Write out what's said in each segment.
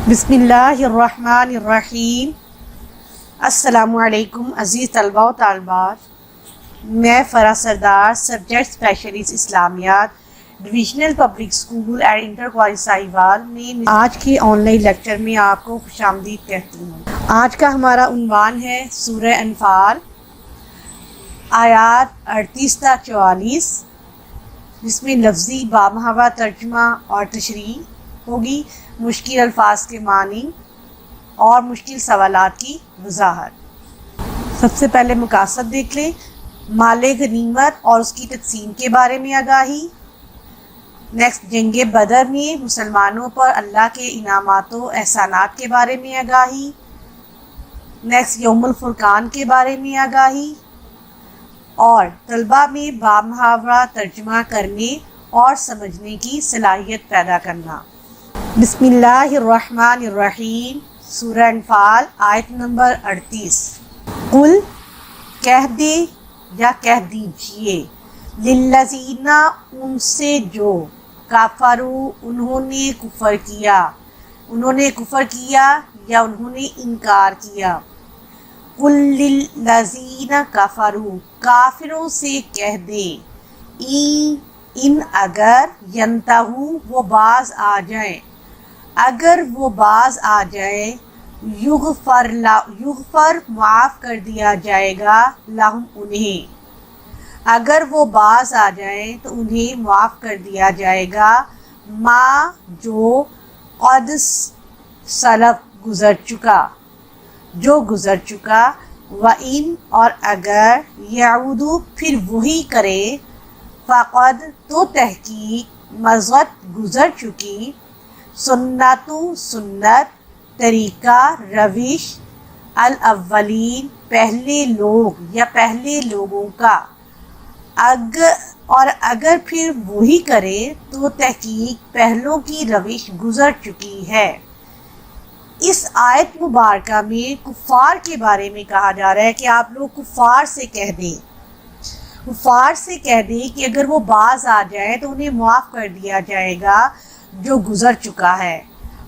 بسم اللہ الرحمن الرحیم۔ السلام علیکم عزیز طلبہ و طالبات، میں فرح سردار، سبجیکٹ اسپیشلسٹ اسلامیات، divisional public school and inter college Sahiwal میں آج کے آن لائن لیکچر میں آپ کو خوش آمدید کہتی ہوں۔ آج کا ہمارا عنوان ہے سورہ انفال، آیات 38 تا 44، جس میں لفظی بامحاورہ ترجمہ اور تشریح ہوگی، مشکل الفاظ کے معنی اور مشکل سوالات کی وضاحت۔ سب سے پہلے مقاصد دیکھ لیں۔ مال غنیمت اور اس کی تقسیم کے بارے میں آگاہی۔ نیکسٹ، جنگ بدر میں مسلمانوں پر اللہ کے انعامات و احسانات کے بارے میں آگاہی۔ نیکسٹ، یوم الفرقان کے بارے میں آگاہی، اور طلبہ میں بامحاورہ ترجمہ کرنے اور سمجھنے کی صلاحیت پیدا کرنا۔ بسم اللہ الرحمن الرحیم، سورہ انفال، آیت نمبر 38۔ قل، کہہ دے یا کہہ دیجئے، للذین، ان سے جو، کفروا، انہوں نے کفر کیا یا انہوں نے انکار کیا۔ قل للذین کفروا، کافروں سے کہہ دے، ان اگر، ینتہوا، وہ باز آ جائیں، اگر وہ باز آ جائے، یغفر، معاف کر دیا جائے گا، لہم، انہیں، اگر وہ باز آ جائیں تو انہیں معاف کر دیا جائے گا، ما، جو، قد سلف، جو گزر چکا، وَإِن، اور اگر، یعودو، پھر وہی کرے، فقد، تو تحقیق، مضت، گزر چکی، سنت، طریقہ، روش، الاولین، پہلے لوگ یا پہلے لوگوں کا، اور اگر پھر وہی کرے تو تحقیق پہلوں کی روش گزر چکی ہے۔ اس آیت مبارکہ میں کفار کے بارے میں کہا جا رہا ہے کہ آپ لوگ کفار سے کہہ دیں کہ اگر وہ باز آ جائے تو انہیں معاف کر دیا جائے گا جو گزر چکا ہے،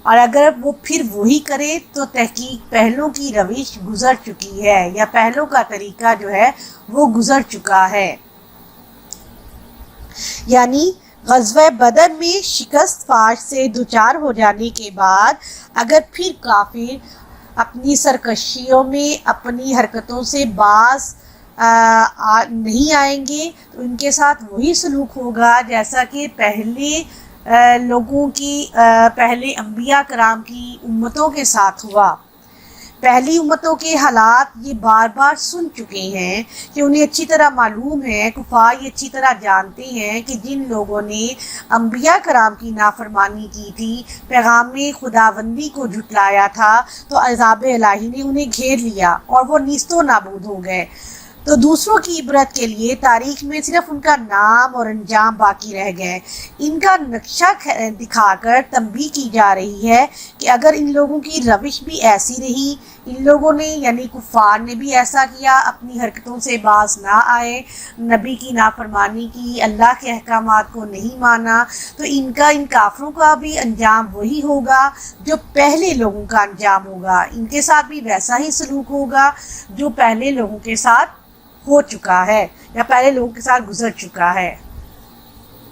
اور اگر وہ پھر وہی کرے تو تحقیق پہلوں کی روش گزر چکی ہے، یا پہلوں کا طریقہ جو ہے وہ گزر چکا ہے۔ یعنی غزوہ بدر میں شکست فاش سے دوچار ہو جانے کے بعد اگر پھر کافر اپنی سرکشیوں میں، اپنی حرکتوں سے باز نہیں آئیں گے تو ان کے ساتھ وہی سلوک ہوگا جیسا کہ پہلے انبیاء کرام کی امتوں کے ساتھ ہوا۔ پہلی امتوں کے حالات یہ بار بار سن چکے ہیں کہ انہیں اچھی طرح معلوم ہے، کفار یہ اچھی طرح جانتے ہیں کہ جن لوگوں نے انبیاء کرام کی نافرمانی کی تھی، پیغام خداوندی کو جھٹلایا تھا، تو عذاب الہی نے انہیں گھیر لیا اور وہ نیست و نابود ہو گئے۔ تو دوسروں کی عبرت کے لیے تاریخ میں صرف ان کا نام اور انجام باقی رہ گئے۔ ان کا نقشہ دکھا کر تنبیہ کی جا رہی ہے کہ اگر ان لوگوں کی روش بھی ایسی رہی، ان لوگوں نے یعنی کفار نے بھی ایسا کیا، اپنی حرکتوں سے باز نہ آئے، نبی کی نافرمانی کی، اللہ کے احکامات کو نہیں مانا، تو ان کافروں کا بھی انجام وہی ہوگا جو پہلے لوگوں کا انجام ہوگا۔ ان کے ساتھ بھی ویسا ہی سلوک ہوگا جو پہلے لوگوں کے ساتھ ہو چکا ہے یا پہلے لوگوں کے ساتھ گزر چکا ہے۔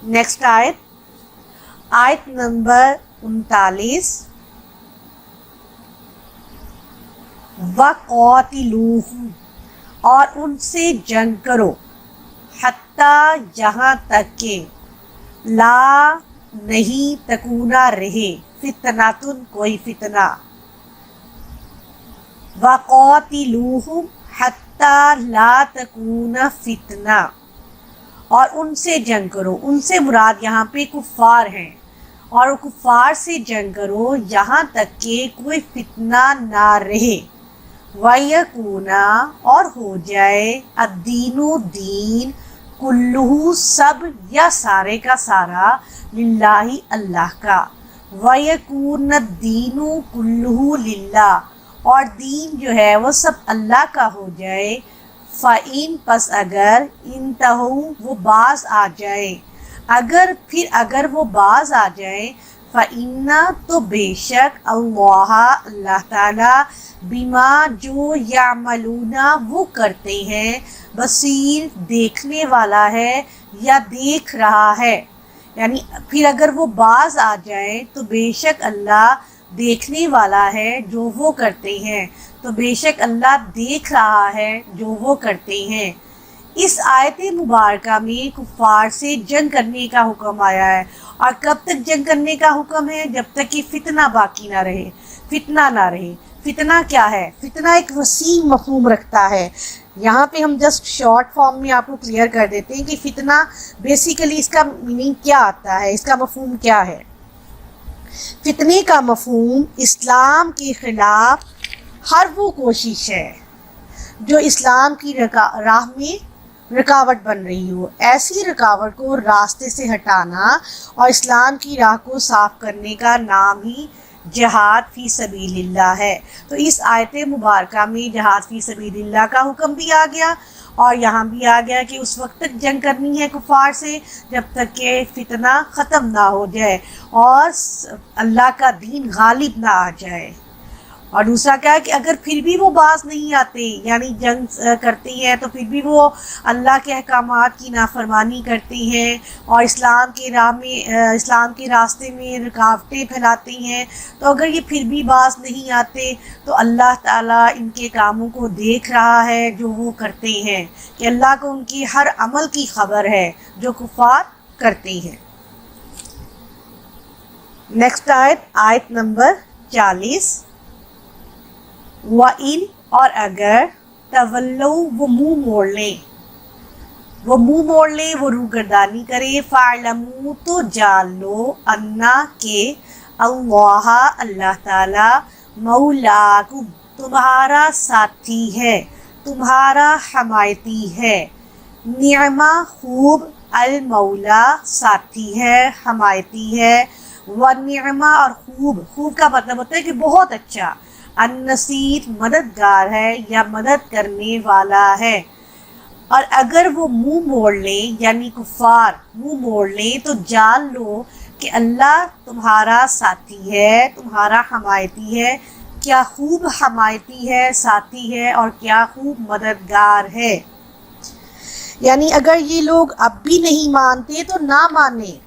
نیکسٹ آیت نمبر 39۔ وَقَاتِلُوهُمْ، اور ان سے جنگ کرو، حتیٰ، یہاں تک کہ، لا، نہیں، تکونا، رہے، فتنۃ، کوئی فتنہ، وَقَاتِلُوهُمْ حتیٰ لا تکون فتنہ، اور ان سے جنگ کرو، ان سے مراد یہاں پہ کفار ہیں، اور کفار سے جنگ کرو یہاں تک کہ کوئی فتنہ نہ رہے، وَيَكُونَ، اور ہو جائے، الدین، دین، کلہ، سب یا سارے کا سارا، للہ، اللہ کا، وَيَكُونَ الدین کلہ للہ، اور دین جو ہے وہ سب اللہ کا ہو جائے، فَإِن، پس اگر، انتہوا، وہ باز آ جائے، اگر وہ باز آ جائیں، فَإِنَّ تو بے شک اللہ اللہ تعالیٰ بما جو یعملون وہ کرتے ہیں بصیر دیکھنے والا ہے یا دیکھ رہا ہے. یعنی پھر اگر وہ باز آ جائیں تو بے شک اللہ دیکھنے والا ہے جو وہ کرتے ہیں، تو بے شک اللہ دیکھ رہا ہے جو وہ کرتے ہیں. اس آیت مبارکہ میں کفار سے جنگ کرنے کا حکم آیا ہے. اور کب تک جنگ کرنے کا حکم ہے؟ جب تک کہ فتنہ باقی نہ رہے، فتنہ نہ رہے. فتنہ کیا ہے؟ فتنہ ایک وسیع مفہوم رکھتا ہے. یہاں پہ ہم جسٹ شارٹ فارم میں آپ کو کلیئر کر دیتے ہیں کہ فتنہ بیسیکلی اس کا میننگ کیا آتا ہے، اس کا مفہوم کیا ہے. فتنے کا مفہوم اسلام کے خلاف ہر وہ کوشش ہے جو اسلام کی راہ میں رکاوٹ بن رہی ہو. ایسی رکاوٹ کو راستے سے ہٹانا اور اسلام کی راہ کو صاف کرنے کا نام ہی جہاد فی سبیل اللہ ہے. تو اس آیت مبارکہ میں جہاد فی سبیل اللہ کا حکم بھی آ گیا، اور یہاں بھی آ گیا کہ اس وقت تک جنگ کرنی ہے کفار سے جب تک کہ فتنہ ختم نہ ہو جائے اور اللہ کا دین غالب نہ آ جائے. اور دوسرا کیا ہے کہ اگر پھر بھی وہ باز نہیں آتے، یعنی جنگ کرتے ہیں تو پھر بھی وہ اللہ کے احکامات کی نافرمانی کرتے ہیں اور اسلام کے راہ میں اسلام کے راستے میں رکاوٹیں پھیلاتے ہیں، تو اگر یہ پھر بھی باز نہیں آتے تو اللہ تعالیٰ ان کے کاموں کو دیکھ رہا ہے جو وہ کرتے ہیں، کہ اللہ کو ان کی ہر عمل کی خبر ہے جو کفار کرتے ہیں. نیکسٹ آیت نمبر 40. وَإِنْ اور اگر تولوا وہ منہ موڑ لیں وہ روگردانی کرے فَاعْلَمُوا تو جان لو اَنَّا کہ اللہ اللہ تعالی مولاکم تمہارا ساتھی ہے، تمہارا حمایتی ہے. نعمہ خوب المولا ساتھی ہے، حمایتی ہے. وَنِعْمَ اور خوب کا مطلب ہوتا ہے کہ بہت اچھا. النصیر مددگار ہے یا مدد کرنے والا ہے. اور اگر وہ منہ موڑ لیں یعنی کفار منہ موڑ لیں تو جان لو کہ اللہ تمہارا ساتھی ہے، تمہارا حمایتی ہے. کیا خوب حمایتی ہے، ساتھی ہے، اور کیا خوب مددگار ہے. یعنی اگر یہ لوگ اب بھی نہیں مانتے تو نہ مانیں،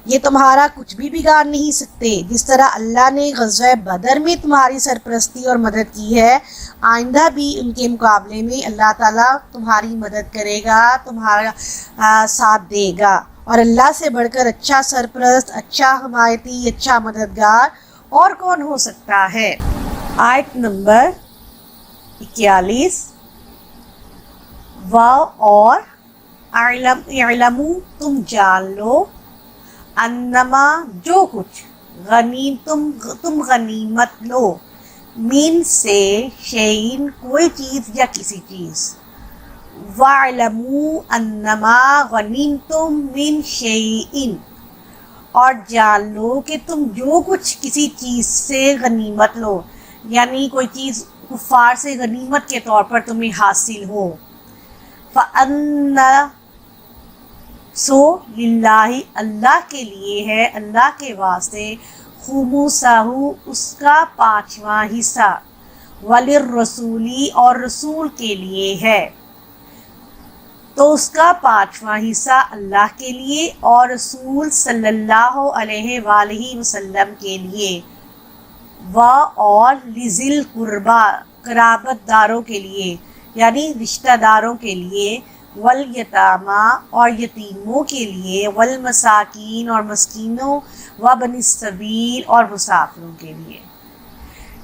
یہ تمہارا کچھ بھی بگاڑ نہیں سکتے. جس طرح اللہ نے غزوہ بدر میں تمہاری سرپرستی اور مدد کی ہے، آئندہ بھی ان کے مقابلے میں اللہ تعالیٰ تمہاری مدد کرے گا، تمہارا ساتھ دے گا. اور اللہ سے بڑھ کر اچھا سرپرست، اچھا حمایتی، اچھا مددگار اور کون ہو سکتا ہے. آیت نمبر 41. اور اعلموا تم جان لو انما جو کچھ تم غنیمت لو من سے شیئن کوئی چیز یا کسی چیز. وَاعْلَمُوا أَنَّمَا غَنِمْتُم مِّن شَيْءٍ اور جان لو کہ تم جو کچھ کسی چیز سے غنیمت لو، یعنی کوئی چیز کفار سے غنیمت کے طور پر تمہیں حاصل ہو. فَأَنَّ سو للہ اللہ کے لیے ہے، اللہ کے واسطے خمسہ اس کا 5واں حصہ، وللرسولی اور رسول کے لیے ہے تو اس کا 5واں حصہ اللہ کے لیے اور رسول صلی اللہ علیہ وآلہ وسلم کے لیے. اور لذی القربیٰ قرابت داروں کے لیے یعنی رشتہ داروں کے لیے، والیتامیٰ اور یتیموں کے لیے، والمساکین اور مسکینوں، وابن السبیل اور مسافروں کے لیے.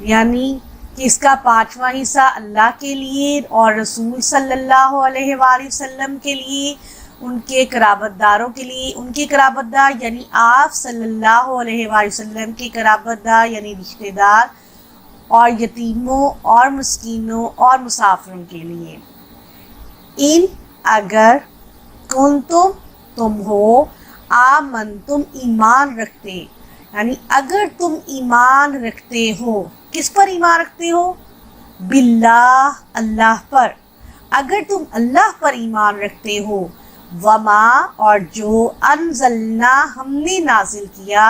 یعنی کہ اس کا 5واں حصہ اللہ کے لیے اور رسول صلی اللہ علیہ وآلہ وسلم کے لیے، ان کے قرابت داروں کے لیے. ان کے قرابت دار یعنی آپ صلی اللہ علیہ وآلہ وسلم کے قرابت دار یعنی رشتہ دار، اور یتیموں اور مسکینوں اور مسافروں کے لیے. ان اگر کنتم تم ہو آمنتم ایمان رکھتے، یعنی اگر تم ایمان رکھتے ہو، کس پر ایمان رکھتے ہو؟ باللہ اللہ پر. اگر تم اللہ پر ایمان رکھتے ہو، وما اور جو انزلنا ہم نے نازل کیا،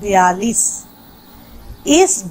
42।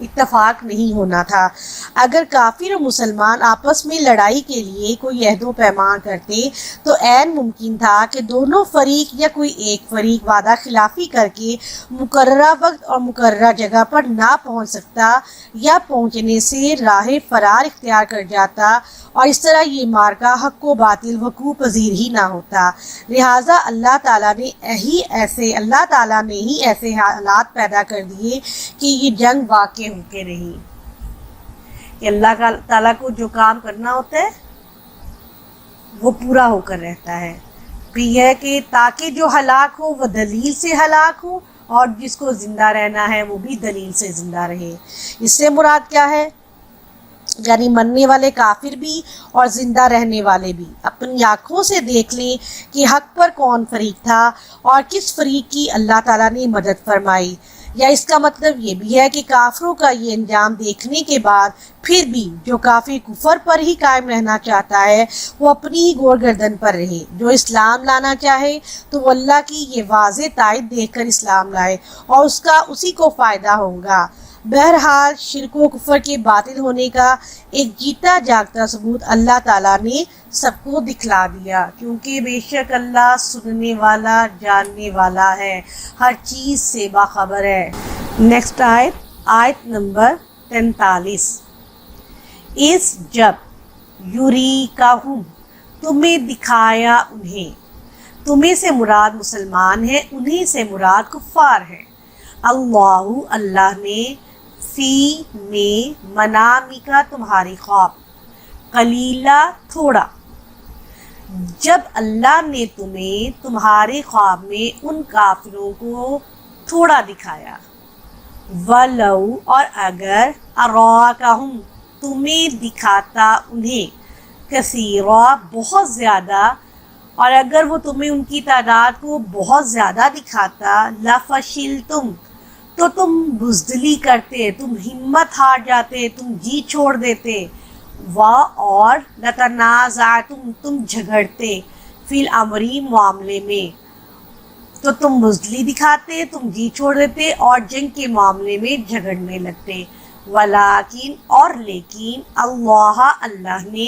اتفاق نہیں ہونا تھا۔ اگر کافر اور مسلمان آپس میں لڑائی کے لیے کوئی عہد و پیمان کرتے تو عین ممکن تھا کہ دونوں فریق یا کوئی ایک فریق وعدہ خلافی کر کے مقررہ وقت اور مقررہ جگہ پر نہ پہنچ سکتا یا پہنچنے سے راہ فرار اختیار کر جاتا، اور اس طرح یہ مارکہ حق و باطل وقوع پذیر ہی نہ ہوتا۔ لہٰذا اللہ تعالیٰ نے ہی ایسے حالات پیدا کر دیے کہ یہ جنگ واقع ہو کے رہی، کہ اللہ تعالیٰ کو جو کام کرنا ہوتا ہے وہ پورا ہو کر رہتا ہے۔ پھر یہ ہے کہ تاکہ جو ہلاک ہو وہ دلیل سے ہلاک ہو، اور جس کو زندہ رہنا ہے وہ بھی دلیل سے زندہ رہے۔ اس سے مراد کیا ہے؟ یعنی مرنے والے کافر بھی اور زندہ رہنے والے بھی اپنی آنکھوں سے دیکھ لیں کہ حق پر کون فریق تھا اور کس فریق کی اللہ تعالیٰ نے مدد فرمائی۔ یا اس کا مطلب یہ بھی ہے کہ کافروں کا یہ انجام دیکھنے کے بعد پھر بھی جو کافر کفر پر ہی قائم رہنا چاہتا ہے وہ اپنی ہی گور گردن پر رہے، جو اسلام لانا چاہے تو وہ اللہ کی یہ واضح تائید دیکھ کر اسلام لائے اور اسی کو فائدہ ہوگا۔ بہرحال شرک و کفر کے باطل ہونے کا ایک جیتا جاگتا ثبوت اللہ تعالیٰ نے سب کو دکھلا دیا، کیونکہ بے شک اللہ سننے والا جاننے والا ہے، ہر چیز سے باخبر ہے۔ نیکسٹ آیت نمبر 43۔ اس جب یوریکہم تمہیں دکھایا انہیں، تمہیں سے مراد مسلمان ہیں، انہیں سے مراد کفار ہیں، اللہ نے فی میں منامکا تمہاری خواب، قلیلہ تھوڑا، جب اللہ نے تمہیں تمہارے خواب میں ان کافروں کو تھوڑا دکھایا، وَلَوْ اور اگر أَرَاكَهُمْ تمہیں دکھاتا انہیں، کثیرا بہت زیادہ، اور اگر وہ تمہیں ان کی تعداد کو بہت زیادہ دکھاتا، لَفَشِلْتُمْ تو تم بزدلی کرتے، تم ہمت ہار جاتے، تم جی چھوڑ دیتے، اور لَتَنَازَعْتُمْ تم جھگڑتے، فی الامر معاملے میں، تو تم بزدلی دکھاتے، تم جی چھوڑ دیتے اور جنگ کے معاملے میں جھگڑنے لگتے، ولیکن اور لیکن اللہ نے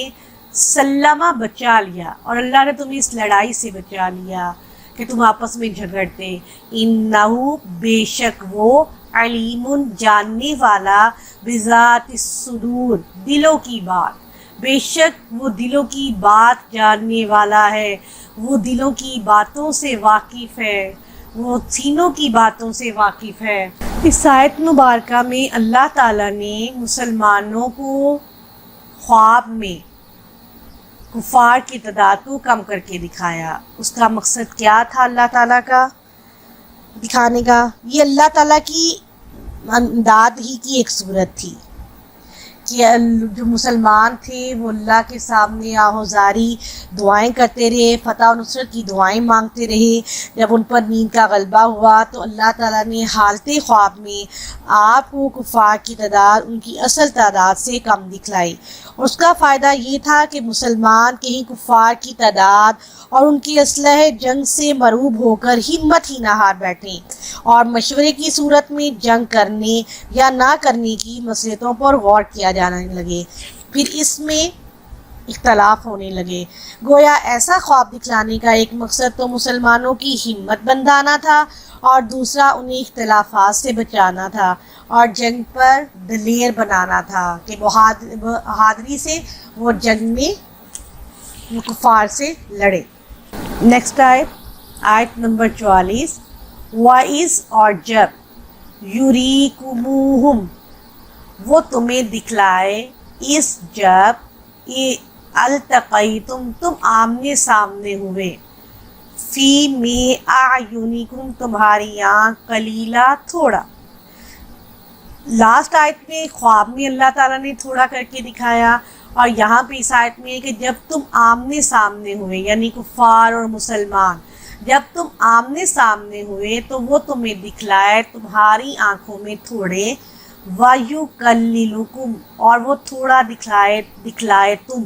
سلمہ بچا لیا، اور اللہ نے تمہیں اس لڑائی سے بچا لیا کہ تم آپس میں جھگڑتے، انہو بے شک وہ علیم جاننے والا، بذات الصدور دلوں کی بات، بے شک وہ دلوں کی بات جاننے والا ہے، وہ دلوں کی باتوں سے واقف ہے، وہ سینوں کی باتوں سے واقف ہے۔ اس آیت مبارکہ میں اللہ تعالیٰ نے مسلمانوں کو خواب میں کفار کی تعداد کو کم کر کے دکھایا۔ اس کا مقصد کیا تھا اللہ تعالیٰ کا دکھانے کا؟ یہ اللہ تعالیٰ کی امداد ہی کی ایک صورت تھی کہ جو مسلمان تھے وہ اللہ کے سامنے آہوزاری دعائیں کرتے رہے، فتح و نصرت کی دعائیں مانگتے رہے۔ جب ان پر نیند کا غلبہ ہوا تو اللہ تعالیٰ نے حالت خواب میں آپ کو کفار کی تعداد ان کی اصل تعداد سے کم دکھلائی، اور اس کا فائدہ یہ تھا کہ مسلمان کہیں کفار کی تعداد اور ان کی اسلحہ جنگ سے مرعوب ہو کر ہمت ہی نہ ہار بیٹھیں، اور مشورے کی صورت میں جنگ کرنے یا نہ کرنے کی مصلحتوں پر غور کیا جانے لگے، پھر اس میں اختلاف ہونے لگے۔ گویا ایسا خواب دکھلانے کا ایک مقصد تو مسلمانوں کی ہمت بندھانا تھا، اور دوسرا انہیں اختلافات سے بچانا تھا اور جنگ پر دلیر بنانا تھا کہ بہادری سے وہ جنگ میں کفار سے لڑے۔ نیکسٹ آیت نمبر 44۔ وَإِذْ اور جب یُرِیکُمُوہُم وہ تمہیں دکھلائے، اس جب التقیتم تم آمنے سامنے ہوئے، فی میں اعینکم تمہاری آنکھ، قلیلہ تھوڑا۔ لاسٹ آیت میں خواب میں اللہ تعالیٰ نے تھوڑا کر کے دکھایا، اور یہاں پہ اس آیت میں ہے کہ جب تم آمنے سامنے ہوئے، یعنی کفار اور مسلمان جب تم آمنے سامنے ہوئے تو وہ تمہیں دکھلائے تمہاری آنکھوں میں تھوڑے، وَيُقَلِّلُكُمْ اور وہ تھوڑا دکھلائے تم،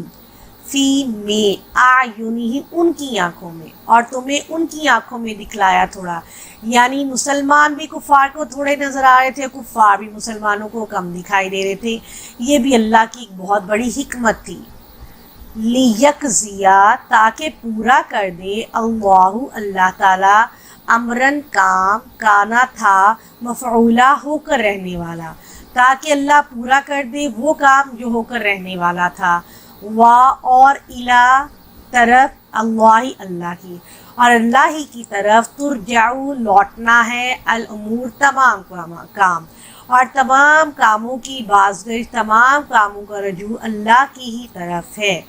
فی میں اعینہم ان کی آنکھوں میں، اور تمہیں ان کی آنکھوں میں دکھلایا تھوڑا، یعنی مسلمان بھی کفار کو تھوڑے نظر آ رہے تھے، کفار بھی مسلمانوں کو کم دکھائی دے رہے تھے۔ یہ بھی اللہ کی ایک بہت بڑی حکمت تھی۔ لیکزیا تاکہ پورا کر دے اللہ اللہ تعالیٰ امرن کام کانا تھا مفعولا ہو کر رہنے والا، تاکہ اللہ پورا کر دے وہ کام جو ہو کر رہنے والا تھا، اور الا طرف اللہ اللہ کی، اور اللہ ہی کی طرف ترجعو لوٹنا ہے الامور تمام کام، اور تمام کاموں کی بازگشت، تمام کاموں کا رجوع اللہ کی ہی طرف ہے۔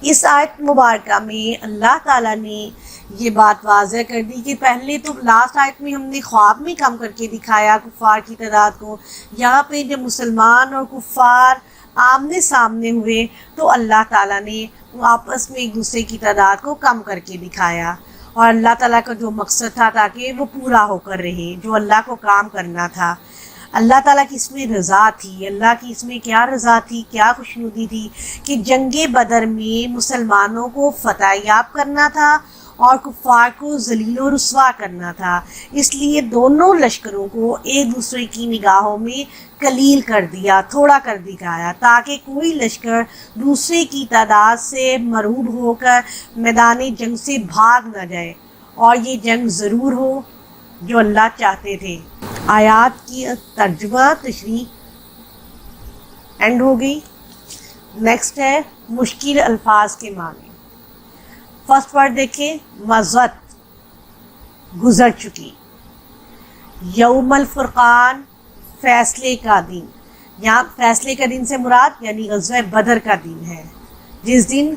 اس آیت مبارکہ میں اللہ تعالیٰ نے یہ بات واضح کر دی کہ پہلے تو لاسٹ آیت میں ہم نے خواب میں کم کر کے دکھایا کفار کی تعداد کو، یہاں پہ جب مسلمان اور کفار آمنے سامنے ہوئے تو اللہ تعالیٰ نے آپس میں ایک دوسرے کی تعداد کو کم کر کے دکھایا، اور اللہ تعالیٰ کا جو مقصد تھا تاکہ وہ پورا ہو کر رہے، جو اللہ کو کام کرنا تھا۔ اللہ تعالیٰ کی اس میں رضا تھی، اللہ کی اس میں کیا رضا تھی، کیا خوشنودی تھی کہ جنگ بدر میں مسلمانوں کو فتح یاب کرنا تھا اور کفار کو ذلیل و رسوا کرنا تھا، اس لیے دونوں لشکروں کو ایک دوسرے کی نگاہوں میں قلیل کر دیا، تھوڑا کر دکھایا، تاکہ کوئی لشکر دوسرے کی تعداد سے مرعوب ہو کر میدان جنگ سے بھاگ نہ جائے، اور یہ جنگ ضرور ہو جو اللہ چاہتے تھے۔ آیات کی ترجمہ تشریح اینڈ ہو گئی۔ نیکسٹ ہے مشکل الفاظ کے معنی۔ فرسٹ ورڈ دیکھیں، مضت گزر چکی، یوم الفرقان فیصلے کا دن، یہاں فیصلے کا دن سے مراد یعنی غزوہ بدر کا دن ہے، جس دن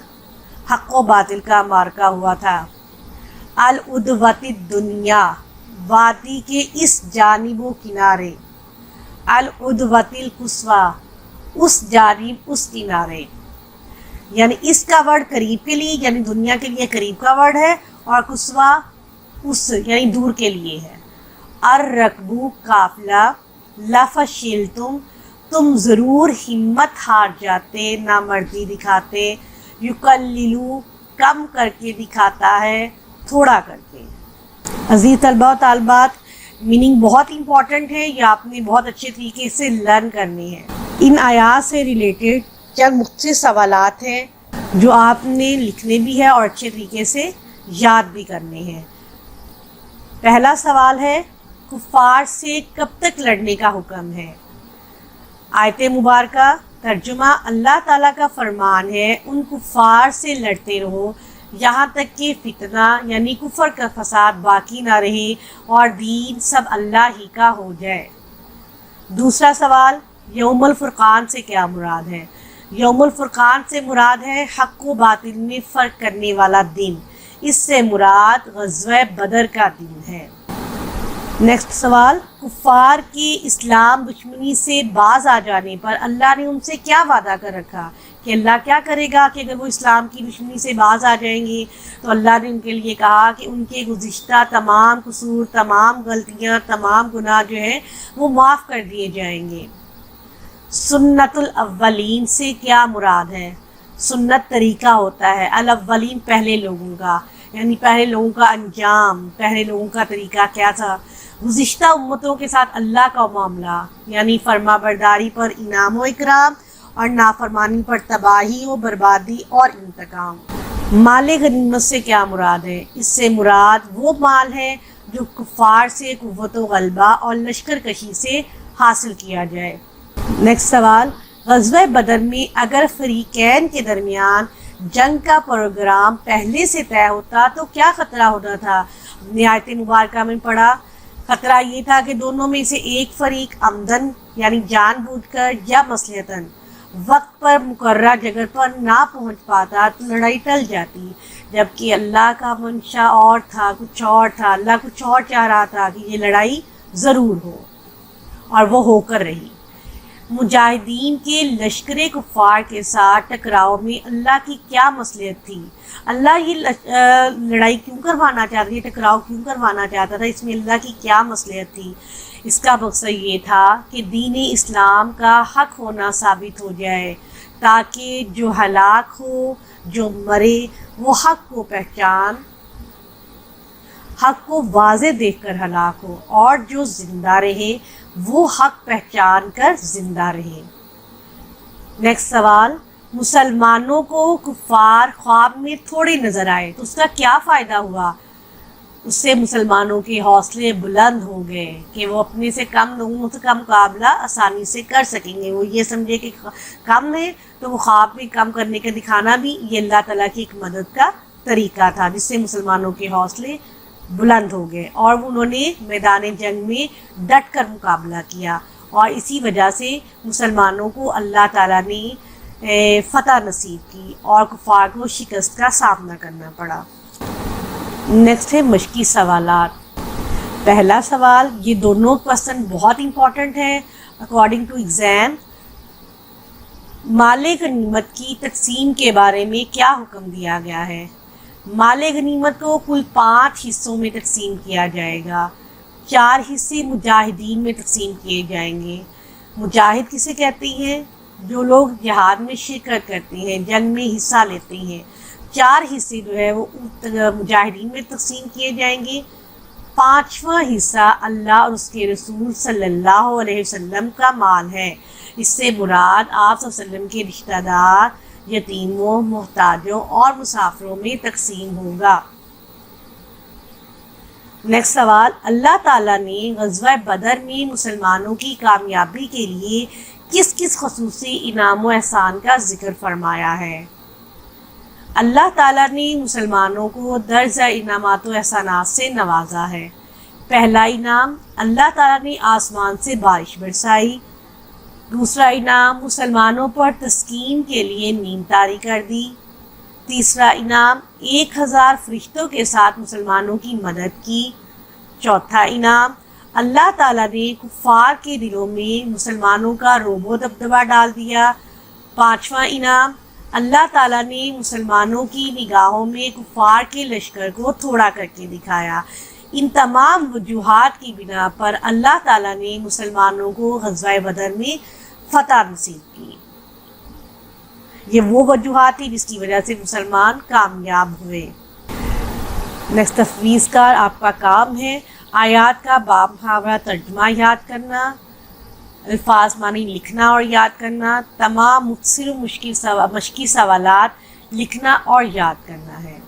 حق و باطل کا معرکہ ہوا تھا۔ العدوۃ الدنیا وادی کے اس جانب و کنارے، العدوۃ القصویٰ اس جانب اس کنارے، یعنی اس کا ورڈ قریب کے لیے یعنی دنیا کے لیے قریب کا ورڈ ہے، اور قصویٰ اس یعنی دور کے لیے ہے۔ الرکبو قافلہ، لفشلتم تم ضرور ہمت ہار جاتے، نامردی دکھاتے، یقللو کم کر کے دکھاتا ہے، تھوڑا کر کے۔ عزیز طلباء و طالبات، میننگ بہت امپورٹنٹ ہے، یہ آپ نے بہت اچھے طریقے سے لرن کرنی ہے۔ ان آیات سے ریلیٹڈ چند مختصر سوالات ہیں جو آپ نے لکھنے بھی ہے اور اچھے طریقے سے یاد بھی کرنے ہیں۔ پہلا سوال ہے، کفار سے کب تک لڑنے کا حکم ہے؟ آیت مبارکہ ترجمہ، اللہ تعالیٰ کا فرمان ہے ان کفار سے لڑتے رہو یہاں تک کہ فتنہ یعنی کفر کا فساد باقی نہ رہے اور دین سب اللہ ہی کا ہو جائے۔ دوسرا سوال، یوم الفرقان سے کیا مراد ہے؟ یوم الفرقان سے مراد ہے حق و باطل میں فرق کرنے والا دن، اس سے مراد غزوہ بدر کا دن ہے۔ نیکسٹ سوال، کفار کی اسلام دشمنی سے باز آ جانے پر اللہ نے ان سے کیا وعدہ کر رکھا کہ اللہ کیا کرے گا کہ اگر وہ اسلام کی دشمنی سے باز آ جائیں گے تو اللہ نے ان کے لیے کہا کہ ان کے گزشتہ تمام قصور، تمام غلطیاں، تمام گناہ جو ہیں وہ معاف کر دیے جائیں گے۔ سنت الاولین سے کیا مراد ہے؟ سنت طریقہ ہوتا ہے، الاولین پہلے لوگوں کا، یعنی پہلے لوگوں کا انجام، پہلے لوگوں کا طریقہ کیا تھا۔ گزشتہ امتوں کے ساتھ اللہ کا معاملہ، یعنی فرما برداری پر انعام و اکرام اور نافرمانی پر تباہی و بربادی اور انتقام۔ مال غنیمت سے کیا مراد ہے؟ اس سے مراد وہ مال ہے جو کفار سے قوت و غلبہ اور لشکر کشی سے حاصل کیا جائے۔ نیکسٹ سوال، غزوہ بدر میں اگر فریقین کے درمیان جنگ کا پروگرام پہلے سے طے ہوتا تو کیا خطرہ ہونا تھا؟ ہم نے آیت مبارکہ میں پڑھا، خطرہ یہ تھا کہ دونوں میں سے ایک فریق عمدن یعنی جان بوجھ کر یا مصلحتاً وقت پر مقررہ جگہ پر نہ پہنچ پاتا تو لڑائی ٹل جاتی، جبکہ اللہ کا منشا اور تھا، کچھ اور تھا، اللہ کچھ اور چاہ رہا تھا کہ یہ لڑائی ضرور ہو، اور وہ ہو کر رہی۔ مجاہدین کے لشکر کفار کے ساتھ ٹکراؤ میں اللہ کی کیا مصلحت تھی؟ اللہ یہ لڑائی کیوں کروانا چاہتا تھا، یہ ٹکراؤ کیوں کروانا چاہتا تھا؟ اس میں اللہ کی کیا مصلحت تھی؟ اس کا مقصد یہ تھا کہ دین اسلام کا حق ہونا ثابت ہو جائے، تاکہ جو ہلاک ہو، جو مرے، وہ حق کو پہچان، حق کو واضح دیکھ کر ہلاک ہو، اور جو زندہ رہے وہ حق پہچان کر زندہ رہے۔ نیکسٹ سوال، مسلمانوں کو کفار خواب میں تھوڑے نظر آئے تو اس کا کیا فائدہ ہوا؟ اس سے مسلمانوں کے حوصلے بلند ہو گئے کہ وہ اپنے سے کم لوگوں کا مقابلہ آسانی سے کر سکیں گے۔ وہ یہ سمجھے کہ کم ہے تو وہ خواب میں کم کرنے کا دکھانا بھی یہ اللہ تعالیٰ کی ایک مدد کا طریقہ تھا، جس سے مسلمانوں کے حوصلے بلند ہو گئے اور انہوں نے میدان جنگ میں ڈٹ کر مقابلہ کیا، اور اسی وجہ سے مسلمانوں کو اللہ تعالیٰ نے فتح نصیب کی اور کفار کو شکست کا سامنا کرنا پڑا۔ نیکسٹ ہے مشقی سوالات۔ پہلا سوال، یہ دونوں کوسچن بہت امپورٹنٹ ہے اکارڈنگ ٹو ایگزام۔ مال غنیمت کی تقسیم کے بارے میں کیا حکم دیا گیا ہے؟ مال غنیمت کو کل 5 حصوں میں تقسیم کیا جائے گا۔ 4 حصے مجاہدین میں تقسیم کیے جائیں گے۔ مجاہد کسے کہتے ہیں؟ جو لوگ جہاد میں شرکت کرتے ہیں، جنگ میں حصہ لیتے ہیں۔ 4 حصے جو ہے وہ مجاہدین میں تقسیم کیے جائیں گے۔ 5واں حصہ اللہ اور اس کے رسول صلی اللہ علیہ وسلم کا مال ہے۔ اس سے مراد آپ صلی اللہ علیہ وسلم کے رشتہ دار، یتیموں، محتاجوں اور مسافروں میں تقسیم ہوگا۔ نیکسٹ سوال، اللہ تعالیٰ نے غزوہ بدر میں مسلمانوں کی کامیابی کے لیے کس کس خصوصی انعام و احسان کا ذکر فرمایا ہے؟ اللہ تعالیٰ نے مسلمانوں کو درجہ انعامات و احسانات سے نوازا ہے۔ پہلا انعام، اللہ تعالیٰ نے آسمان سے بارش برسائی۔ دوسرا انعام، مسلمانوں پر تسکین کے لیے نیند طاری کر دی۔ تیسرا انعام، 1000 فرشتوں کے ساتھ مسلمانوں کی مدد کی۔ چوتھا انعام، اللہ تعالیٰ نے کفار کے دلوں میں مسلمانوں کا رعب و دبدبہ ڈال دیا۔ پانچواں انعام، اللہ تعالیٰ نے مسلمانوں کی نگاہوں میں کفار کے لشکر کو تھوڑا کر کے دکھایا۔ ان تمام وجوہات کی بنا پر اللہ تعالیٰ نے مسلمانوں کو غزوہ بدر میں فتح نصیب کی۔ یہ وہ وجوہات تھی جس کی وجہ سے مسلمان کامیاب ہوئے۔ نیکسٹ تفویض کا آپ کا کام ہے آیات کا باب محاورہ ترجمہ یاد کرنا، الفاظ معنی لکھنا اور یاد کرنا، تمام مختصر و مشکل سوالات لکھنا اور یاد کرنا ہے۔